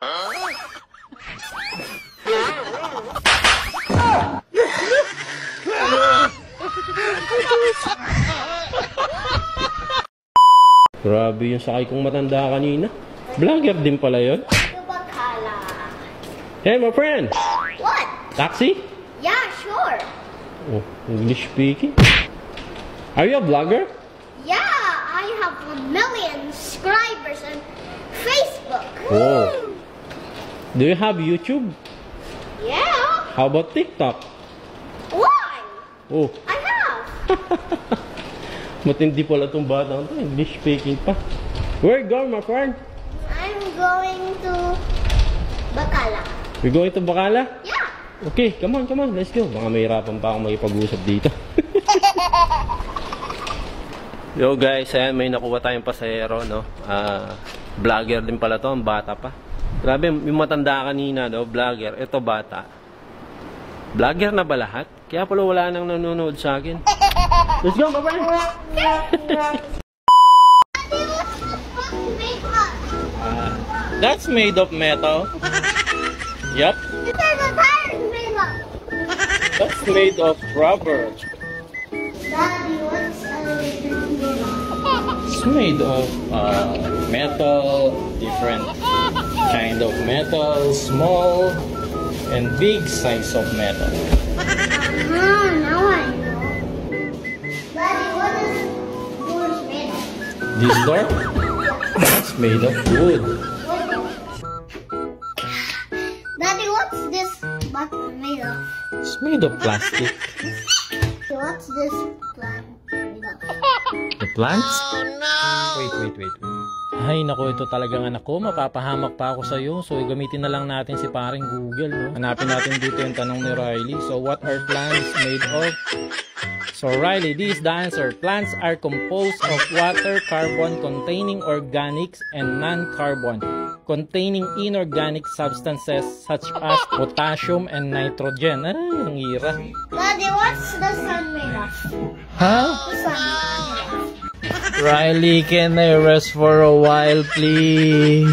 Grabe yung sakay kong matanda kanina. Vlogger din pala yun. Hey, my friend! What? Taxi? Yeah, sure. Oh, English speaking? Are you a vlogger? Yeah, I have 1 million subscribers on Facebook. Oh. Do you have YouTube? Yeah. How about TikTok? Why? Oh. I have. Matindi pala itong bata ito. English speaking pa. Where you going, my friend? I'm going to Bacala. We're going to Bacala? Yeah. Okay, come on, let's go. Baka mahirapan pa akong makipag-usap dito. Yo guys, ayan, may nakuha tayong pasahero, no? Vlogger din pala to, ang bata pa. Grabe, yung matanda kanina, no? Vlogger, ito bata. Vlogger na ba lahat? Kaya pala wala nang nanonood sa akin. Let's go, my friend! That's made of metal. Yep. That's made of rubber. Daddy, what's It's made of metal, different kind of metal, small and big size of metal. Now I know. Daddy, what is doors made of? This door? That's made of wood. Daddy, what's this button made of? It's made of plastic. What's this plant made of? The plants? Oh no! Wait. Ay, naku, ito talagang anak ko. Mapapahamak pa ako sa'yo. So, gamitin na lang natin si paring Google, no? Hanapin natin dito yung tanong ni Riley. So, what are plants made of? So, Riley, this is the answer. Plants are composed of water, carbon containing organics, and non-carbon containing inorganic substances such as potassium and nitrogen. Ay, ang hirap. Daddy, what's the sun made of? Huh? The sun made of. Riley, can I rest for a while, please?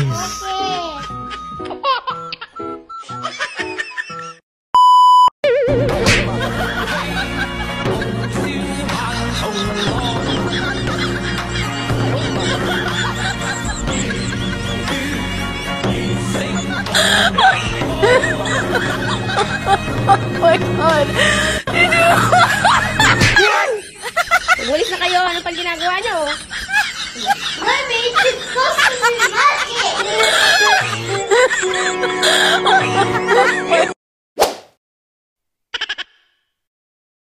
Oh my God! Walis na kayo. Ano pang ginagawa nyo? Mommy, it's supposed to be magic!